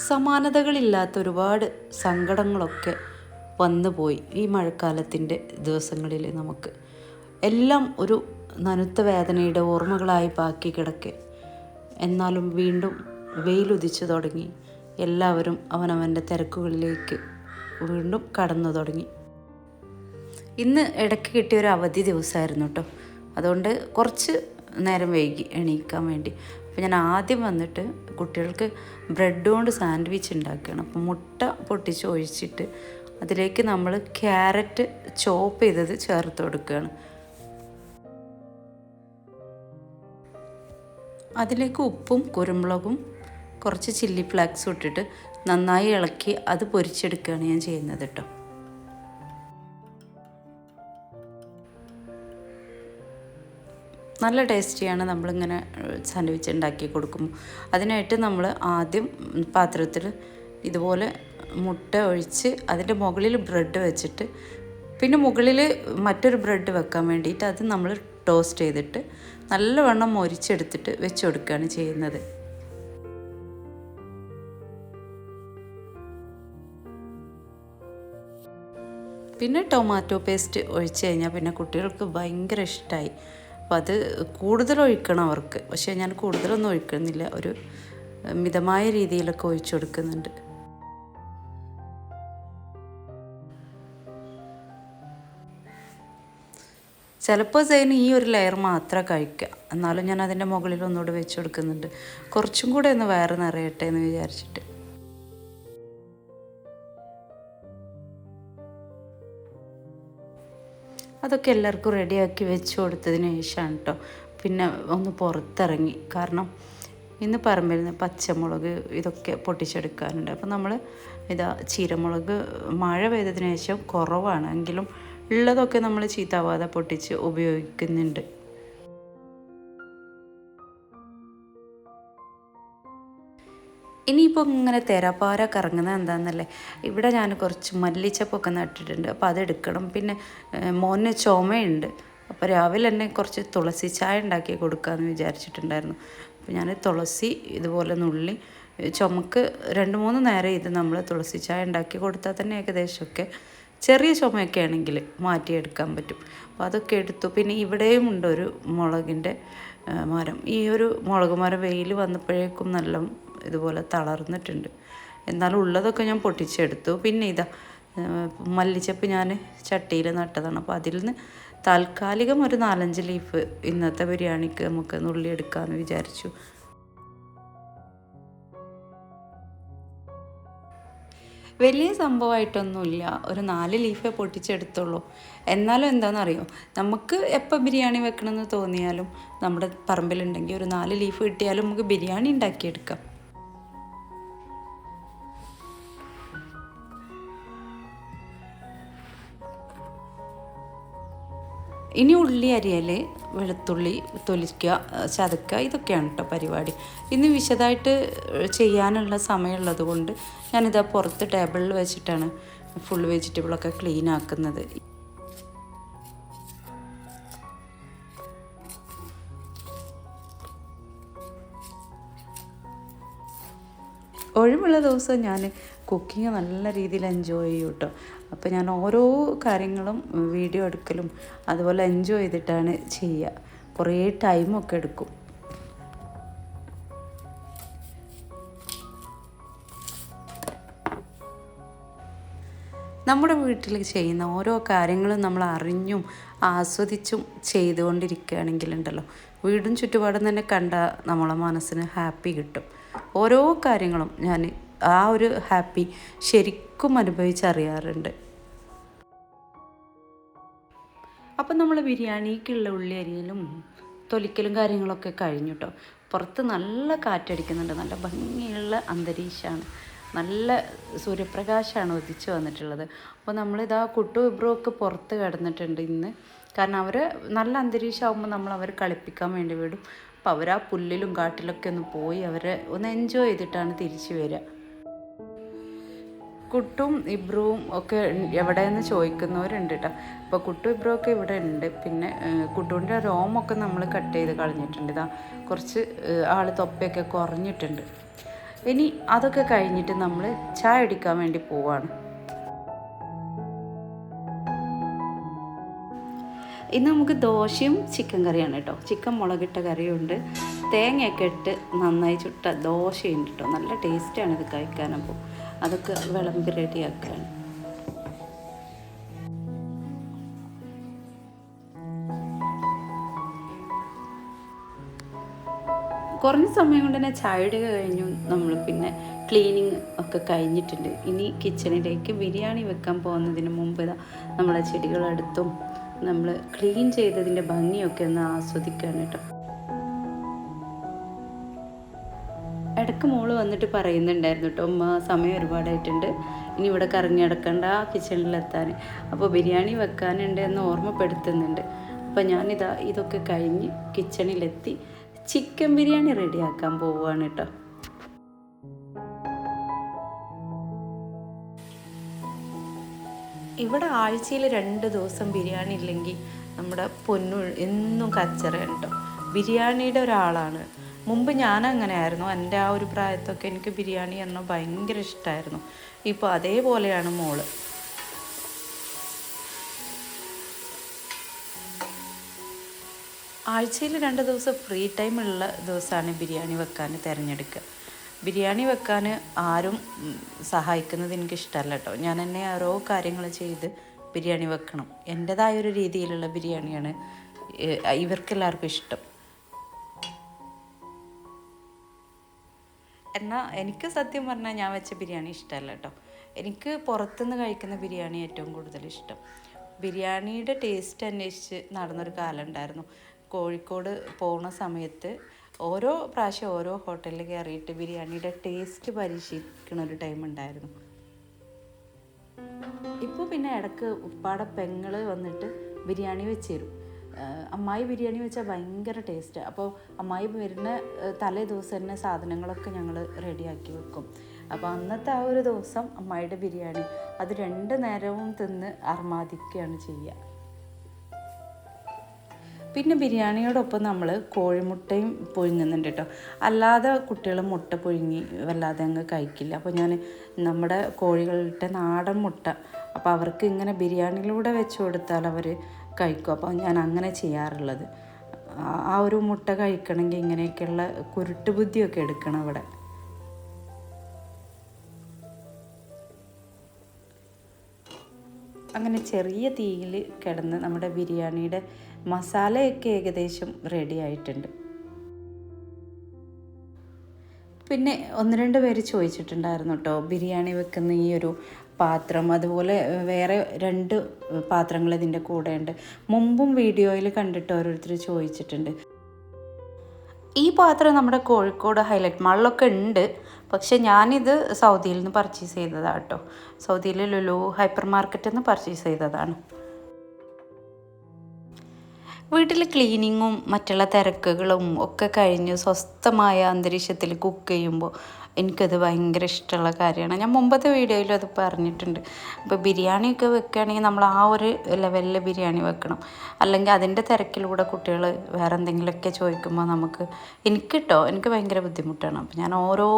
സമാനതകളില്ലാത്ത ഒരുപാട് സങ്കടങ്ങളൊക്കെ വന്നുപോയി ഈ മഴക്കാലത്തിൻ്റെ ദിവസങ്ങളിൽ. നമുക്ക് എല്ലാം ഒരു നനുത്ത വേദനയുടെ ഓർമ്മകളായി ബാക്കി കിടക്കെ. എന്നാലും വീണ്ടും വെയിലുദിച്ചു തുടങ്ങി. എല്ലാവരും അവനവൻ്റെ തിരക്കുകളിലേക്ക് വീണ്ടും കടന്നു തുടങ്ങി. ഇന്ന് ഇടയ്ക്ക് കിട്ടിയൊരു അവധി ദിവസമായിരുന്നു കേട്ടോ. അതുകൊണ്ട് കുറച്ച് നേരം വൈകി എണീക്കാൻ വേണ്ടി. അപ്പോൾ ഞാൻ ആദ്യം വന്നിട്ട് കുട്ടികൾക്ക് ബ്രെഡ് കൊണ്ട് സാൻഡ്വിച്ച് ഉണ്ടാക്കുകയാണ്. അപ്പോൾ മുട്ട പൊട്ടിച്ച് ഒഴിച്ചിട്ട് അതിലേക്ക് നമ്മൾ ക്യാരറ്റ് ചോപ്പ് ചെയ്തത് ചേർത്ത് കൊടുക്കുകയാണ്. അതിലേക്ക് ഉപ്പും കുരുമുളകും കുറച്ച് ചില്ലി ഫ്ലേക്സും ഇട്ടിട്ട് നന്നായി ഇളക്കി അത് പൊരിച്ചെടുക്കുകയാണ് ഞാൻ ചെയ്യുന്നത് കേട്ടോ. നല്ല ടേസ്റ്റിയാണ് നമ്മളിങ്ങനെ സാൻഡ്വിച്ച് ഉണ്ടാക്കി കൊടുക്കുമ്പോൾ. അതിനായിട്ട് നമ്മൾ ആദ്യം പാത്രത്തിൽ ഇതുപോലെ മുട്ട ഒഴിച്ച് അതിൻ്റെ മുകളിൽ ബ്രെഡ് വെച്ചിട്ട് പിന്നെ മുകളിൽ മറ്റൊരു ബ്രെഡ് വെക്കാൻ വേണ്ടിയിട്ട് അത് നമ്മൾ ടോസ്റ്റ് ചെയ്തിട്ട് നല്ലവണ്ണം മൊരിച്ചെടുത്തിട്ട് വെച്ച് കൊടുക്കുകയാണ് ചെയ്യുന്നത്. പിന്നെ ടൊമാറ്റോ പേസ്റ്റ് ഒഴിച്ച് കഴിഞ്ഞാൽ പിന്നെ കുട്ടികൾക്ക് ഭയങ്കര ഇഷ്ടമായി. അപ്പോൾ അത് കൂടുതൽ ഒഴിക്കണം അവർക്ക്. പക്ഷേ ഞാൻ കൂടുതലൊന്നും ഒഴിക്കുന്നില്ല, ഒരു മിതമായ രീതിയിലൊക്കെ ഒഴിച്ചു കൊടുക്കുന്നുണ്ട്. ചിലപ്പോൾ സൈന് ഈ ഒരു ലെയർ മാത്രം കഴിക്കുക. എന്നാലും ഞാൻ അതിൻ്റെ മുകളിൽ ഒന്നുകൂടെ വെച്ച് കൊടുക്കുന്നുണ്ട്, കുറച്ചും കൂടെ ഒന്ന് വയറ് നിറയട്ടെ എന്ന് വിചാരിച്ചിട്ട്. അതൊക്കെ എല്ലാവർക്കും റെഡിയാക്കി വെച്ച് കൊടുത്തതിന് ശേഷമാണ് കേട്ടോ പിന്നെ ഒന്ന് പുറത്തിറങ്ങി. കാരണം ഇന്ന് പറമ്പിൽ നിന്ന് പച്ചമുളക് ഇതൊക്കെ പൊട്ടിച്ചെടുക്കാറുണ്ട്. അപ്പോൾ നമ്മൾ ചീരമുളക് മഴ പെയ്തതിന് ശേഷം കുറവാണ്, എങ്കിലും ഉള്ളതൊക്കെ നമ്മൾ ചീത്താവാതെ പൊട്ടിച്ച് ഉപയോഗിക്കുന്നുണ്ട്. ഇനിയിപ്പോൾ ഇങ്ങനെ തെരപ്പാര കറങ്ങുന്നത് എന്താണെന്നല്ലേ, ഇവിടെ ഞാൻ കുറച്ച് മല്ലിച്ചപ്പൊക്കെ നട്ടിട്ടുണ്ട്. അപ്പോൾ അതെടുക്കണം. പിന്നെ മോന് ചുമയുണ്ട്. അപ്പോൾ രാവിലെ തന്നെ കുറച്ച് തുളസി ചായ ഉണ്ടാക്കി കൊടുക്കാമെന്ന് വിചാരിച്ചിട്ടുണ്ടായിരുന്നു. അപ്പോൾ ഞാൻ തുളസി ഇതുപോലെ നുള്ളി ചുമക്ക് 2-3 നേരം ഇത് നമ്മൾ തുളസി ചായ ഉണ്ടാക്കി കൊടുത്താൽ തന്നെ ഏകദേശമൊക്കെ ചെറിയ ചുമയൊക്കെ ആണെങ്കിൽ മാറ്റിയെടുക്കാൻ പറ്റും. അപ്പോൾ അതൊക്കെ എടുത്തു. പിന്നെ ഇവിടെയും ഉണ്ട് ഒരു മുളകിൻ്റെ മരം. ഈ ഒരു മുളക് മരം വെയിൽ വന്നപ്പോഴേക്കും നല്ല ഇതുപോലെ തളർന്നിട്ടുണ്ട്. എന്നാലും ഉള്ളതൊക്കെ ഞാൻ പൊട്ടിച്ചെടുത്തു. പിന്നെ മല്ലിച്ചപ്പ് ഞാൻ ചട്ടിയിൽ നട്ടതാണ്. അപ്പോൾ അതിൽ നിന്ന് താൽക്കാലികം ഒരു 4-5 ലീഫ് ഇന്നത്തെ ബിരിയാണിക്ക് നമുക്ക് നുള്ളിയെടുക്കാമെന്ന് വിചാരിച്ചു. വലിയ സംഭവമായിട്ടൊന്നുമില്ല, ഒരു 4 ലീഫേ പൊട്ടിച്ചെടുത്തുള്ളൂ. എന്നാലും എന്താണെന്നറിയോ, നമുക്ക് എപ്പോൾ ബിരിയാണി വെക്കണമെന്ന് തോന്നിയാലും നമ്മുടെ പറമ്പിലുണ്ടെങ്കിൽ ഒരു 4 ലീഫ് കിട്ടിയാലും നമുക്ക് ബിരിയാണി ഉണ്ടാക്കിയെടുക്കാം. ഇനി ഉള്ളി അരിയൽ, വെളുത്തുള്ളി തൊലിക്കുക, ചതക്കുക, ഇതൊക്കെയാണ് കേട്ടോ പരിപാടി. ഇന്ന് വിശദമായിട്ട് ചെയ്യാനുള്ള സമയമുള്ളത് കൊണ്ട് ഞാനിതാ പുറത്ത് ടേബിളിൽ വെച്ചിട്ടാണ് ഫുൾ വെജിറ്റബിളൊക്കെ ക്ലീൻ ആക്കുന്നത്. ഒഴിവുള്ള ദിവസം ഞാൻ കുക്കിങ് നല്ല രീതിയിൽ എൻജോയ് ചെയ്യും കേട്ടോ. അപ്പോൾ ഞാൻ ഓരോ കാര്യങ്ങളും വീഡിയോ എടുക്കലും അതുപോലെ എൻജോയ് ചെയ്തിട്ടാണ് ചെയ്യുക. കുറേ ടൈമൊക്കെ എടുക്കും. നമ്മുടെ വീട്ടിൽ ചെയ്യുന്ന ഓരോ കാര്യങ്ങളും നമ്മൾ അറിഞ്ഞും ആസ്വദിച്ചും ചെയ്തുകൊണ്ടിരിക്കുകയാണെങ്കിലുണ്ടല്ലോ, വീടും ചുറ്റുപാടും തന്നെ കണ്ടാൽ നമ്മളെ മനസ്സിന് ഹാപ്പി കിട്ടും. ഓരോ കാര്യങ്ങളും ഞാൻ ആ ഒരു ഹാപ്പി ശരിക്കും അനുഭവിച്ചറിയാറുണ്ട്. അപ്പം നമ്മൾ ബിരിയാണിക്കുള്ള ഉള്ളി അരിയലും തൊലിക്കലും കാര്യങ്ങളൊക്കെ കഴിഞ്ഞു കേട്ടോ. പുറത്ത് നല്ല കാറ്റടിക്കുന്നുണ്ട്, നല്ല ഭംഗിയുള്ള അന്തരീക്ഷമാണ്, നല്ല സൂര്യപ്രകാശമാണ് ഉദിച്ചു വന്നിട്ടുള്ളത്. അപ്പോൾ നമ്മളിതാ കുട്ടു ഇബ്രുമൊക്കെ പുറത്ത് കിടന്നിട്ടുണ്ട് ഇന്ന്. കാരണം അവർ നല്ല അന്തരീക്ഷമാകുമ്പോൾ നമ്മൾ അവരെ കളിപ്പിക്കാൻ വേണ്ടി വിടും. അപ്പോൾ അവർ ആ പുല്ലിലും കാട്ടിലൊക്കെ ഒന്ന് പോയി അവരെ ഒന്ന് എൻജോയ് ചെയ്തിട്ടാണ് തിരിച്ചു വരിക. കുട്ടും ഇബ്രുവും ഒക്കെ എവിടെയെന്ന് ചോദിക്കുന്നവരുണ്ട് കേട്ടോ. അപ്പോൾ കുട്ടും ഇബ്രുവും ഒക്കെ ഇവിടെ ഉണ്ട്. പിന്നെ കുട്ടുവിൻ്റെ രോമൊക്കെ നമ്മൾ കട്ട് ചെയ്ത് കളഞ്ഞിട്ടുണ്ട്. കുറച്ച് ആൾ തൊപ്പയൊക്കെ കുറഞ്ഞിട്ടുണ്ട്. ഇനി അതൊക്കെ കഴിഞ്ഞിട്ട് നമ്മൾ ചായ കുടിക്കാൻ വേണ്ടി പോവാണ്. ഇന്ന് നമുക്ക് ദോശയും ചിക്കൻ കറിയാണ് കേട്ടോ. ചിക്കൻ മുളകിട്ട കറിയുണ്ട്, തേങ്ങയൊക്കെ ഇട്ട് നന്നായി ചുട്ട ദോശയുണ്ട് കേട്ടോ. നല്ല ടേസ്റ്റാണ് ഇത് കഴിക്കാൻ. അപ്പോൾ അതൊക്കെ വിളമ്പി റെഡിയാക്കുകയാണ്. കുറഞ്ഞ സമയം കൊണ്ട് തന്നെ ചായയുടെ കഴിഞ്ഞു. നമ്മൾ പിന്നെ ക്ലീനിങ് ഒക്കെ കഴിഞ്ഞിട്ടുണ്ട്. ഇനി കിച്ചണിലേക്ക് ബിരിയാണി വെക്കാൻ പോകുന്നതിന് മുമ്പ് നമ്മളെ ചെടികളെടുത്തും നമ്മൾ ക്ലീൻ ചെയ്തതിൻ്റെ ഭംഗിയൊക്കെ ഒന്ന് ആസ്വദിക്കുകയാണ് കേട്ടോ. ഇടയ്ക്ക് മോള് വന്നിട്ട് പറയുന്നുണ്ടായിരുന്നു കേട്ടോ, ഉമ്മ സമയം ഒരുപാടായിട്ടുണ്ട്, ഇനി ഇവിടെ കറങ്ങി നടക്കണ്ട കിച്ചണിലെത്താൻ, അപ്പോൾ ബിരിയാണി വെക്കാനുണ്ട് എന്ന് ഓർമ്മപ്പെടുത്തുന്നുണ്ട്. അപ്പോൾ ഞാനിതാ ഇതൊക്കെ കഴിഞ്ഞ് കിച്ചണിലെത്തി ചിക്കൻ ബിരിയാണി റെഡിയാക്കാൻ പോവുകയാണ് കേട്ടോ. ഇവിടെ ആഴ്ചയിൽ 2 ദിവസം ബിരിയാണി ഇല്ലെങ്കിൽ നമ്മുടെ പൊന്നു എന്നും കച്ചറയാണ് കേട്ടോ. ബിരിയാണിയുടെ ഒരാളാണ്. മുമ്പ് ഞാനങ്ങനെ ആയിരുന്നു. എൻ്റെ ആ ഒരു പ്രായത്തൊക്കെ എനിക്ക് ബിരിയാണി പറഞ്ഞാൽ ഭയങ്കര ഇഷ്ടമായിരുന്നു. ഇപ്പോൾ അതേപോലെയാണ് മോള്. ആഴ്ചയിൽ 2 ദിവസം ഫ്രീ ടൈം ഉള്ള ദിവസമാണ് ബിരിയാണി വെക്കാൻ തിരഞ്ഞെടുക്കുക. ബിരിയാണി വെക്കാൻ ആരും സഹായിക്കുന്നത് എനിക്കിഷ്ടമല്ല കേട്ടോ. ഞാൻ തന്നെ ഓരോ കാര്യങ്ങൾ ചെയ്ത് ബിരിയാണി വെക്കണം. എൻ്റേതായൊരു രീതിയിലുള്ള ബിരിയാണിയാണ് ഇവർക്കെല്ലാവർക്കും ഇഷ്ടം. എന്നാൽ എനിക്ക് സത്യം പറഞ്ഞാൽ ഞാൻ വെച്ച ബിരിയാണി ഇഷ്ടമല്ല കേട്ടോ. എനിക്ക് പുറത്തുനിന്ന് കഴിക്കുന്ന ബിരിയാണി ഏറ്റവും കൂടുതൽ ഇഷ്ടം. ബിരിയാണിയുടെ ടേസ്റ്റ് അന്വേഷിച്ച് നടന്നൊരു കാലം ഉണ്ടായിരുന്നു. കോഴിക്കോട് പോകുന്ന സമയത്ത് ഓരോ പ്രാവശ്യം ഓരോ ഹോട്ടലിൽ കയറിയിട്ട് ബിരിയാണിയുടെ ടേസ്റ്റ് പരീക്ഷിക്കുന്ന ഒരു ടൈം ഉണ്ടായിരുന്നു. ഇപ്പോൾ പിന്നെ ഇടയ്ക്ക് ഉപ്പാടെ പെങ്ങൾ വന്നിട്ട് ബിരിയാണി വെച്ച് തരും. അമ്മായി ബിരിയാണി വെച്ചാൽ ഭയങ്കര ടേസ്റ്റാണ്. അപ്പോൾ അമ്മായി വരുന്ന തലേ ദിവസം തന്നെ സാധനങ്ങളൊക്കെ ഞങ്ങൾ റെഡിയാക്കി വെക്കും. അപ്പോൾ അന്നത്തെ ആ ഒരു ദിവസം അമ്മായിയുടെ ബിരിയാണി അത് 2 നേരവും തിന്ന് അർമാദിക്കുകയാണ് ചെയ്യുക. പിന്നെ ബിരിയാണിയോടൊപ്പം നമ്മൾ കോഴിമുട്ടയും പുഴുങ്ങുന്നുണ്ട് കേട്ടോ. അല്ലാതെ കുട്ടികൾ മുട്ട പുഴുങ്ങി വല്ലാതെ അങ്ങ് കഴിക്കില്ല. അപ്പോൾ ഞാൻ നമ്മുടെ കോഴികളുടെ നാടൻ മുട്ട, അപ്പോൾ അവർക്ക് ഇങ്ങനെ ബിരിയാണിയിലൂടെ വെച്ച് കൊടുത്താൽ അവർ കഴിക്കും. അപ്പോൾ ഞാൻ അങ്ങനെ ചെയ്യാറുള്ളത്. ആ ഒരു മുട്ട കഴിക്കണമെങ്കിൽ ഇങ്ങനെയൊക്കെയുള്ള കുരുട്ട് ബുദ്ധിയൊക്കെ എടുക്കണം അവിടെ. അങ്ങനെ ചെറിയ തീയിൽ കിടന്ന് നമ്മുടെ ബിരിയാണിയുടെ മസാലയൊക്കെ ഏകദേശം റെഡി ആയിട്ടുണ്ട്. പിന്നെ 1-2 പേര് ചോദിച്ചിട്ടുണ്ടായിരുന്നു കേട്ടോ, ബിരിയാണി വെക്കുന്ന ഈ ഒരു പാത്രം, അതുപോലെ വേറെ 2 പാത്രങ്ങൾ ഇതിൻ്റെ കൂടെ ഉണ്ട്. മുമ്പും വീഡിയോയിൽ കണ്ടിട്ട് ഓരോരുത്തർ ചോദിച്ചിട്ടുണ്ട്. ഈ പാത്രം നമ്മുടെ കോഴിക്കോട് ഹൈലൈറ്റ് മാളിലൊക്കെ ഉണ്ട്. പക്ഷെ ഞാനിത് സൗദിയിൽ നിന്ന് പർച്ചേസ് ചെയ്തതാണ് കേട്ടോ. സൗദിയിലെ ലുലു ഹൈപ്പർ മാർക്കറ്റിൽ നിന്ന് പർച്ചേസ് ചെയ്തതാണ്. വീട്ടിൽ ക്ലീനിങ്ങും മറ്റുള്ള തിരക്കുകളും ഒക്കെ കഴിഞ്ഞ് സ്വസ്ഥമായ അന്തരീക്ഷത്തിൽ കുക്ക് ചെയ്യുമ്പോൾ എനിക്കത് ഭയങ്കര ഇഷ്ടമുള്ള കാര്യമാണ്. ഞാൻ മുമ്പത്തെ വീഡിയോയിലും അത് പറഞ്ഞിട്ടുണ്ട്. അപ്പോൾ ബിരിയാണിയൊക്കെ വെക്കുകയാണെങ്കിൽ നമ്മൾ ആ ഒരു ലെവലിൽ ബിരിയാണി വെക്കണം. അല്ലെങ്കിൽ അതിൻ്റെ തിരക്കിലൂടെ കുട്ടികൾ വേറെ എന്തെങ്കിലുമൊക്കെ ചോദിക്കുമ്പോൾ എനിക്ക് ഭയങ്കര ബുദ്ധിമുട്ടാണ്. അപ്പോൾ ഞാൻ ഓരോ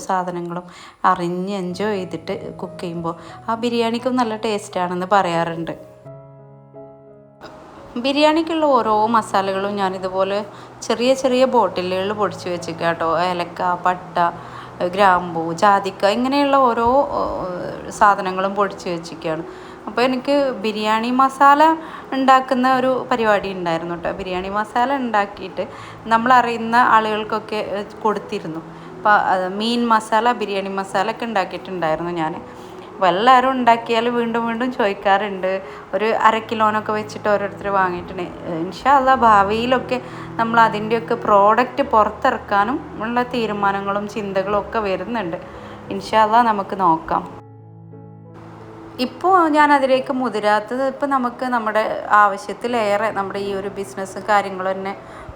സാധനങ്ങളും അറിഞ്ഞ് എൻജോയ് ചെയ്തിട്ട് കുക്ക് ചെയ്യുമ്പോൾ ആ ബിരിയാണിക്കും നല്ല ടേസ്റ്റാണെന്ന് പറയാറുണ്ട്. ബിരിയാണിക്കുള്ള ഓരോ മസാലകളും ഞാനിതുപോലെ ചെറിയ ചെറിയ ബോട്ടിലുകൾ പൊടിച്ച് വെച്ചിരിക്കുക കേട്ടോ. ഏലക്ക, പട്ട, ഗ്രാമ്പൂ, ജാതിക്ക, ഇങ്ങനെയുള്ള ഓരോ സാധനങ്ങളും പൊടിച്ച് വെച്ചിരിക്കുകയാണ്. അപ്പോൾ എനിക്ക് ബിരിയാണി മസാല ഉണ്ടാക്കുന്ന ഒരു പരിപാടി ഉണ്ടായിരുന്നു കേട്ടോ. ബിരിയാണി മസാല ഉണ്ടാക്കിയിട്ട് നമ്മളറിയുന്ന ആളുകൾക്കൊക്കെ കൊടുത്തിരുന്നു. അപ്പോൾ മീൻ മസാല, ബിരിയാണി മസാല ഒക്കെ ഉണ്ടാക്കിയിട്ടുണ്ടായിരുന്നു ഞാൻ. അപ്പോൾ എല്ലാവരും ഉണ്ടാക്കിയാൽ വീണ്ടും വീണ്ടും ചോദിക്കാറുണ്ട്. ഒരു 1/2 കിലോനൊക്കെ വെച്ചിട്ട് ഓരോരുത്തർ വാങ്ങിയിട്ടുണ്ട്. ഇൻഷാ അല്ലാ ഭാവിയിലൊക്കെ നമ്മൾ അതിൻ്റെയൊക്കെ പ്രോഡക്റ്റ് പുറത്തിറക്കാനും ഉള്ള തീരുമാനങ്ങളും ചിന്തകളും ഒക്കെ വരുന്നുണ്ട്. ഇൻഷാ അല്ലാ നമുക്ക് നോക്കാം. ഇപ്പോൾ ഞാൻ അതിലേക്ക് മുതിരാത്തത്, ഇപ്പോൾ നമുക്ക് നമ്മുടെ ആവശ്യത്തിലേറെ നമ്മുടെ ഈ ഒരു ബിസിനസ്സും കാര്യങ്ങളും തന്നെ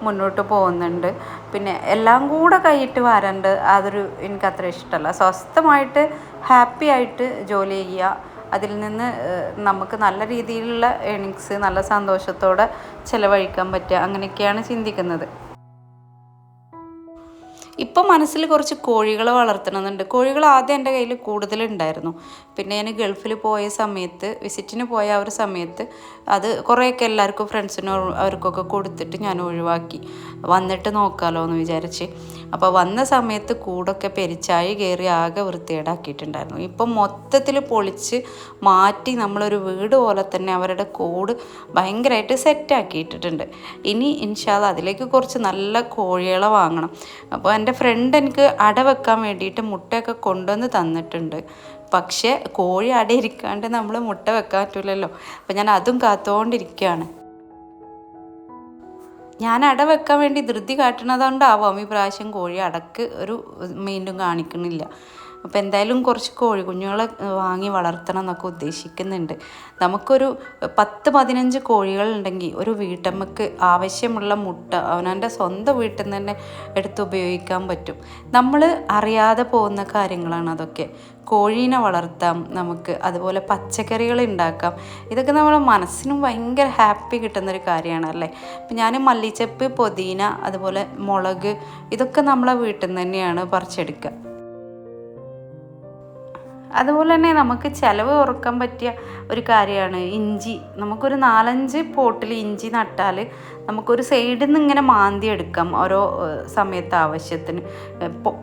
മുന്നോട്ട് പോകുന്നുണ്ട്. പിന്നെ എല്ലാം കൂടെ കൈയിട്ട് വരണ്ട് അതൊരു എനിക്കത്ര ഇഷ്ടമല്ല. സ്വസ്ഥമായിട്ട് ഹാപ്പി ആയിട്ട് ജോലി ചെയ്യുക, അതിൽ നിന്ന് നമുക്ക് നല്ല രീതിയിലുള്ള ഏണിങ്സ് നല്ല സന്തോഷത്തോടെ ചിലവഴിക്കാൻ പറ്റുക, അങ്ങനെയൊക്കെയാണ് ചിന്തിക്കുന്നത്. ഇപ്പം മനസ്സിൽ കുറച്ച് കോഴികളെ വളർത്തണമെന്നുണ്ട്. കോഴികൾ ആദ്യം എൻ്റെ കയ്യിൽ കൂടുതലുണ്ടായിരുന്നു. പിന്നെ ഞാൻ ഗൾഫിൽ പോയ സമയത്ത്, വിസിറ്റിന് പോയ ആ ഒരു സമയത്ത് അത് കുറേയൊക്കെ എല്ലാവർക്കും ഫ്രണ്ട്സിനും അവർക്കൊക്കെ കൊടുത്തിട്ട് ഞാൻ ഒഴിവാക്കി. വന്നിട്ട് നോക്കാമല്ലോ എന്ന് വിചാരിച്ച്. അപ്പോൾ വന്ന സമയത്ത് കൂടൊക്കെ പെരിച്ചാഴി കയറി ആകെ വൃത്തികേടാക്കിയിട്ടുണ്ടായിരുന്നു. ഇപ്പം മൊത്തത്തിൽ പൊളിച്ച് മാറ്റി നമ്മളൊരു വീട് പോലെ തന്നെ അവരുടെ കൂട് ഭയങ്കരമായിട്ട് സെറ്റാക്കിയിട്ടിട്ടുണ്ട്. ഇനി ഇൻഷാ അല്ലാഹ് അതിലേക്ക് കുറച്ച് നല്ല കോഴികളെ വാങ്ങണം. അപ്പോൾ എൻ്റെ ഫ്രണ്ട് എനിക്ക് അട വെക്കാൻ വേണ്ടിയിട്ട് മുട്ടയൊക്കെ കൊണ്ടുവന്ന് തന്നിട്ടുണ്ട്. പക്ഷേ കോഴി അട ഇരിക്കാണ്ട് നമ്മൾ മുട്ട വെക്കാൻ പറ്റില്ലല്ലോ. അപ്പോൾ ഞാൻ അതും കാത്തുകൊണ്ടിരിക്കുകയാണ്. ഞാൻ അട വെക്കാൻ വേണ്ടി ധൃതി കാട്ടണതുകൊണ്ടാവാം ഈ പ്രാവശ്യം കോഴി അടക്ക് ഒരു മീண்டும் കാണിക്കണില്ല. അപ്പോൾ എന്തായാലും കുറച്ച് കോഴിക്കുഞ്ഞുങ്ങളെ വാങ്ങി വളർത്തണം എന്നൊക്കെ ഉദ്ദേശിക്കുന്നുണ്ട്. നമുക്കൊരു 10-15 കോഴികളുണ്ടെങ്കിൽ ഒരു വീട്ടമ്മക്ക് ആവശ്യമുള്ള മുട്ട അവനവൻ്റെ സ്വന്തം വീട്ടിൽ നിന്ന് തന്നെ എടുത്ത് ഉപയോഗിക്കാൻ പറ്റും. നമ്മൾ അറിയാതെ പോകുന്ന കാര്യങ്ങളാണ് അതൊക്കെ. കോഴീനെ വളർത്താം നമുക്ക്, അതുപോലെ പച്ചക്കറികൾ ഉണ്ടാക്കാം. ഇതൊക്കെ നമ്മളെ മനസ്സിനും ഭയങ്കര ഹാപ്പി കിട്ടുന്നൊരു കാര്യമാണ് അല്ലേ. ഇപ്പം ഞാൻ മല്ലിച്ചപ്പ്, പുതിന, അതുപോലെ മുളക് ഇതൊക്കെ നമ്മളെ വീട്ടിൽ നിന്ന് തന്നെയാണ് പറിച്ചെടുക്കുക. അതുപോലെ തന്നെ നമുക്ക് ചിലവ് കുറക്കാൻ പറ്റിയ ഒരു കാര്യമാണ് ഇഞ്ചി. നമുക്കൊരു 4-5 പോട്ടിൽ ഇഞ്ചി നട്ടാൽ നമുക്കൊരു സൈഡിൽ നിന്ന് ഇങ്ങനെ മാന്തി എടുക്കാം. ഓരോ സമയത്ത് ആവശ്യത്തിന്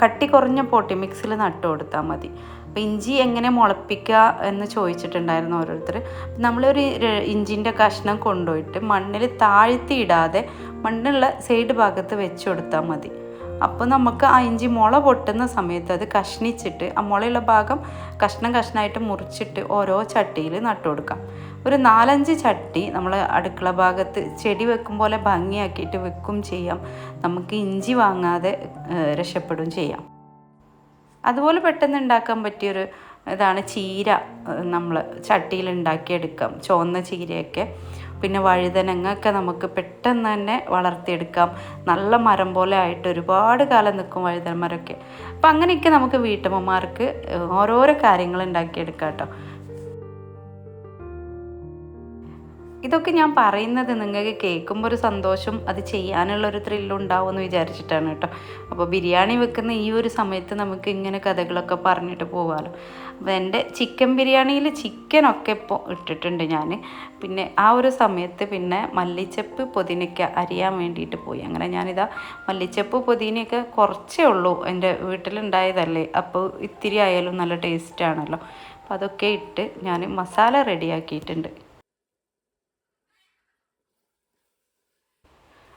കട്ടി കുറഞ്ഞ പോട്ടി മിക്സിൽ നട്ടു കൊടുത്താൽ മതി. അപ്പോൾ ഇഞ്ചി എങ്ങനെ മുളപ്പിക്കുക എന്ന് ചോദിച്ചിട്ടുണ്ടായിരുന്നു ഓരോരുത്തർ. നമ്മളൊരു ഇഞ്ചിൻ്റെ കഷ്ണം കൊണ്ടുപോയിട്ട് മണ്ണിൽ താഴ്ത്തി ഇടാതെ മണ്ണുള്ള സൈഡ് ഭാഗത്ത് വെച്ച് കൊടുത്താൽ മതി. അപ്പോൾ നമുക്ക് ആ ഇഞ്ചി മുള പൊട്ടുന്ന സമയത്ത് അത് കഷ്ണിച്ചിട്ട് ആ മുളയുള്ള ഭാഗം കഷ്ണമായിട്ട് മുറിച്ചിട്ട് ഓരോ ചട്ടിയിൽ നട്ടു കൊടുക്കാം. ഒരു 4-5 ചട്ടി നമ്മൾ അടുക്കള ഭാഗത്ത് ചെടി വെക്കും പോലെ ഭംഗിയാക്കിയിട്ട് വെക്കും ചെയ്യാം. നമുക്ക് ഇഞ്ചി വാങ്ങാതെ രക്ഷപ്പെടും ചെയ്യാം. അതുപോലെ പെട്ടെന്ന് ഉണ്ടാക്കാൻ പറ്റിയൊരു ഇതാണ് ചീര. നമ്മൾ ചട്ടിയിൽ ഉണ്ടാക്കിയെടുക്കാം, ചുവന്ന ചീരയൊക്കെ. പിന്നെ വഴുതനങ്ങ ഒക്കെ നമുക്ക് പെട്ടെന്ന് തന്നെ വളർത്തിയെടുക്കാം. നല്ല മരം പോലെ ആയിട്ട് ഒരുപാട് കാലം നിൽക്കും വഴുതന മരമൊക്കെ. അപ്പം അങ്ങനെയൊക്കെ നമുക്ക് വീട്ടമ്മമാർക്ക് ഓരോരോ കാര്യങ്ങൾ ഉണ്ടാക്കിയെടുക്കാം കേട്ടോ. ഇതൊക്കെ ഞാൻ പറയുന്നത് നിങ്ങൾക്ക് കേൾക്കുമ്പോൾ ഒരു സന്തോഷം, അത് ചെയ്യാനുള്ളൊരു ത്രില്ലുണ്ടാവുമെന്ന് വിചാരിച്ചിട്ടാണ് കേട്ടോ. അപ്പോൾ ബിരിയാണി വെക്കുന്ന ഈ ഒരു സമയത്ത് നമുക്ക് ഇങ്ങനെ കഥകളൊക്കെ പറഞ്ഞിട്ട് പോകാമല്ലോ. അപ്പോൾ എൻ്റെ ചിക്കൻ ബിരിയാണിയിൽ ചിക്കനൊക്കെ ഇപ്പോൾ ഇട്ടിട്ടുണ്ട് ഞാൻ. പിന്നെ ആ ഒരു സമയത്ത് പിന്നെ മല്ലിച്ചപ്പ് പുതിനയ്ക്ക അരിയാൻ വേണ്ടിയിട്ട് പോയി. അങ്ങനെ ഞാനിതാ മല്ലിച്ചപ്പ് പുതിനയൊക്കെ കുറച്ചേ ഉള്ളൂ, എൻ്റെ വീട്ടിലുണ്ടായതല്ലേ, അപ്പോൾ ഇത്തിരി ആയാലും നല്ല ടേസ്റ്റാണല്ലോ. അപ്പോൾ അതൊക്കെ ഇട്ട് ഞാൻ മസാല റെഡിയാക്കിയിട്ടുണ്ട്.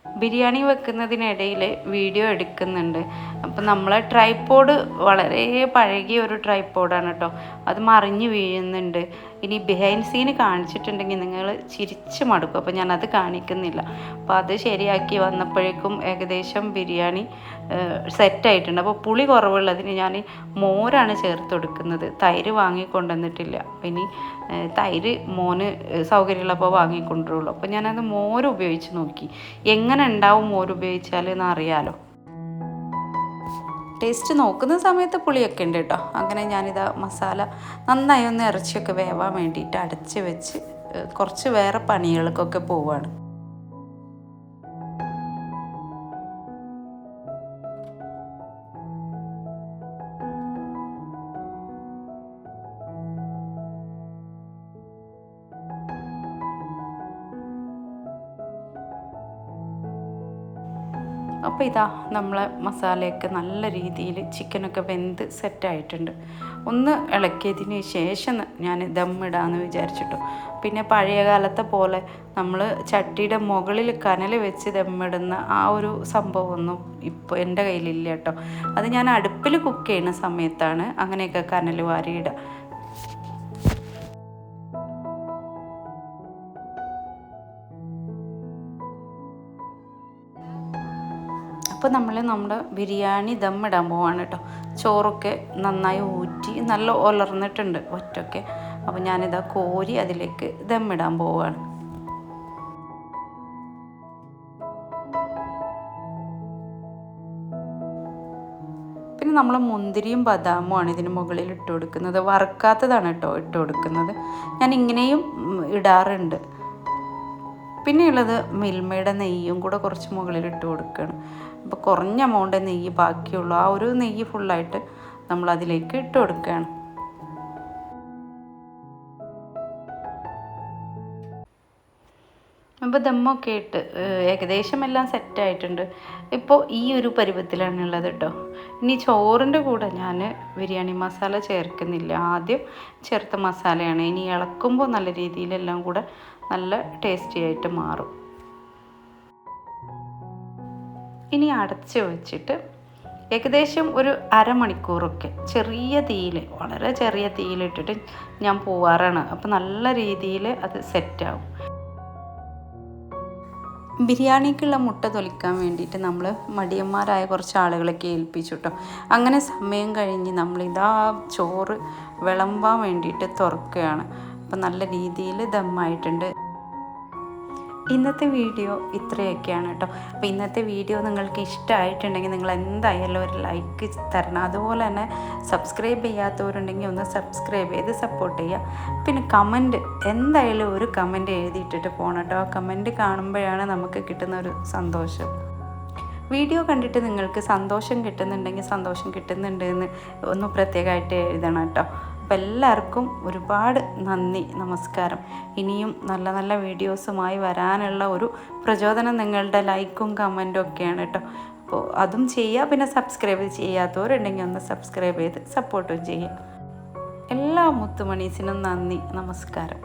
ബിരിയാണി വെക്കുന്നതിനിടയിൽ വീഡിയോ എടുക്കുന്നുണ്ട്. അപ്പം നമ്മളെ ട്രൈപോഡ് വളരെ പഴകിയ ഒരു ട്രൈപോഡാണ് കേട്ടോ. അത് മറിഞ്ഞ് വീഴുന്നുണ്ട്. ഇനി ബിഹൈൻഡ് സീന് കാണിച്ചിട്ടുണ്ടെങ്കിൽ നിങ്ങൾ ചിരിച്ച് മടുക്കും. അപ്പോൾ ഞാനത് കാണിക്കുന്നില്ല. അപ്പോൾ അത് ശരിയാക്കി വന്നപ്പോഴേക്കും ഏകദേശം ബിരിയാണി സെറ്റായിട്ടുണ്ട്. അപ്പോൾ പുളി കുറവുള്ളതിന് ഞാൻ മോരാണ് ചേർത്ത് കൊടുക്കുന്നത്. തൈര് വാങ്ങിക്കൊണ്ടുവന്നിട്ടില്ല. ഇനി തൈര് മോന് സൗകര്യമുള്ളപ്പോൾ വാങ്ങിക്കൊണ്ടുവരുള്ളൂ. അപ്പോൾ ഞാനത് മോര് ഉപയോഗിച്ച് നോക്കി എങ്ങനെ ഉണ്ടാവും മോര് ഉപയോഗിച്ചാൽ എന്ന് അറിയാലോ. ടേസ്റ്റ് നോക്കുന്ന സമയത്ത് പുളിയൊക്കെ ഉണ്ട് കേട്ടോ. അങ്ങനെ ഞാനിതാ മസാല നന്നായി ഒന്ന് ഇറച്ചിയൊക്കെ വേവാൻ വേണ്ടിയിട്ട് അടച്ച് വെച്ച് കുറച്ച് വേറെ പണികൾക്കൊക്കെ പോവുകയാണ്. അപ്പോൾ ഇതാ നമ്മളെ മസാലയൊക്കെ നല്ല രീതിയിൽ ചിക്കനൊക്കെ വെന്ത് സെറ്റായിട്ടുണ്ട്. ഒന്ന് ഇളക്കിയതിന് ശേഷം ഞാൻ ദമ്മിടാമെന്ന് വിചാരിച്ചിട്ടു. പിന്നെ പഴയ കാലത്തെ പോലെ നമ്മൾ ചട്ടിയുടെ മുകളിൽ കനൽ വെച്ച് ദമ്മിടുന്ന ആ ഒരു സംഭവമൊന്നും ഇപ്പോൾ എൻ്റെ കയ്യിലില്ല കേട്ടോ. അത് ഞാൻ അടുപ്പിൽ കുക്ക് ചെയ്യുന്ന സമയത്താണ് അങ്ങനെയൊക്കെ കനൽ വാരിയിടുക. അപ്പോൾ നമ്മുടെ ബിരിയാണി ദമ്മിടാൻ പോവാണ് കേട്ടോ. ചോറൊക്കെ നന്നായി ഊറ്റി നല്ല ഉലർന്നിട്ടുണ്ട് ഒറ്റൊക്കെ. അപ്പോൾ ഞാനിതാ കോരി അതിലേക്ക് ദമ്മിടാൻ പോവാണ്. പിന്നെ നമ്മൾ മുന്തിരിയും ബദാമുമാണ് ഇതിന് മുകളിൽ ഇട്ട് കൊടുക്കുന്നത്. വറുക്കാത്തതാണ് കേട്ടോ ഇട്ട് കൊടുക്കുന്നത്. ഞാൻ ഇങ്ങനെയും ഇടാറുണ്ട്. പിന്നെയുള്ളത് മിൽമയുടെ നെയ്യും കൂടെ കുറച്ച് മുകളിലിട്ട് കൊടുക്കുകയാണ്. അപ്പോൾ കുറഞ്ഞ എമൗണ്ട് നെയ്യ് ബാക്കിയുള്ളൂ. ആ ഒരു നെയ്യ് ഫുള്ളായിട്ട് നമ്മൾ അതിലേക്ക് ഇട്ട് കൊടുക്കുകയാണ്. അപ്പോൾ ദമ്മൊക്കെ ഇട്ട് ഏകദേശം എല്ലാം സെറ്റായിട്ടുണ്ട്. ഇപ്പോൾ ഈ ഒരു പരുവത്തിലാണ് ഉള്ളത് കേട്ടോ. ഇനി ചോറിൻ്റെ കൂടെ ഞാൻ ബിരിയാണി മസാല ചേർക്കുന്നില്ല. ആദ്യം ചേർത്ത മസാലയാണ്. ഇനി ഇളക്കുമ്പോൾ നല്ല രീതിയിലെല്ലാം കൂടെ നല്ല ടേസ്റ്റി ആയിട്ട് മാറും. ഇനി അടച്ച് വെച്ചിട്ട് ഏകദേശം ഒരു അരമണിക്കൂറൊക്കെ ചെറിയ തീയിൽ, വളരെ ചെറിയ തീയിലിട്ടിട്ട് ഞാൻ പോവാറാണ്. അപ്പോൾ നല്ല രീതിയിൽ അത് സെറ്റാവും. ബിരിയാണിക്കുള്ള മുട്ട തൊലിക്കാൻ വേണ്ടിയിട്ട് നമ്മൾ മടിയന്മാരായ കുറച്ച് ആളുകളൊക്കെ ഏൽപ്പിച്ചു കേട്ടോ. അങ്ങനെ സമയം കഴിഞ്ഞ് നമ്മളിതാ ചോറ് വിളമ്പാൻ വേണ്ടിയിട്ട് തുറക്കുകയാണ്. അപ്പം നല്ല രീതിയിൽ ദമ്മായിട്ടുണ്ട്. ഇന്നത്തെ വീഡിയോ ഇത്രയൊക്കെയാണ് കേട്ടോ. അപ്പോൾ ഇന്നത്തെ വീഡിയോ നിങ്ങൾക്ക് ഇഷ്ടമായിട്ടുണ്ടെങ്കിൽ നിങ്ങൾ എന്തായാലും ഒരു ലൈക്ക് തരണം. അതുപോലെ തന്നെ സബ്സ്ക്രൈബ് ചെയ്യാത്തവരുണ്ടെങ്കിൽ ഒന്ന് സബ്സ്ക്രൈബ് ചെയ്ത് സപ്പോർട്ട് ചെയ്യുക. പിന്നെ കമൻറ്റ് എന്തായാലും ഒരു കമൻറ്റ് എഴുതിയിട്ടിട്ട് പോകണം കേട്ടോ. ആ കമൻറ്റ് കാണുമ്പോഴാണ് നമുക്ക് കിട്ടുന്ന ഒരു സന്തോഷം. വീഡിയോ കണ്ടിട്ട് നിങ്ങൾക്ക് സന്തോഷം കിട്ടുന്നുണ്ടെങ്കിൽ സന്തോഷം കിട്ടുന്നുണ്ട് എന്ന് ഒന്ന് പ്രത്യേകമായിട്ട് എഴുതണം കേട്ടോ. അപ്പോൾ എല്ലാവർക്കും ഒരുപാട് നന്ദി, നമസ്കാരം. ഇനിയും നല്ല നല്ല വീഡിയോസുമായി വരാനുള്ള ഒരു പ്രചോദനം നിങ്ങളുടെ ലൈക്കും കമൻറ്റും ഒക്കെയാണ് കേട്ടോ. അപ്പോൾ അതും ചെയ്യുക. പിന്നെ സബ്സ്ക്രൈബ് ചെയ്യാത്തവരുണ്ടെങ്കിൽ ഒന്ന് സബ്സ്ക്രൈബ് ചെയ്ത് സപ്പോർട്ടും ചെയ്യുക. എല്ലാ മുത്തുമണീസിനും നന്ദി, നമസ്കാരം.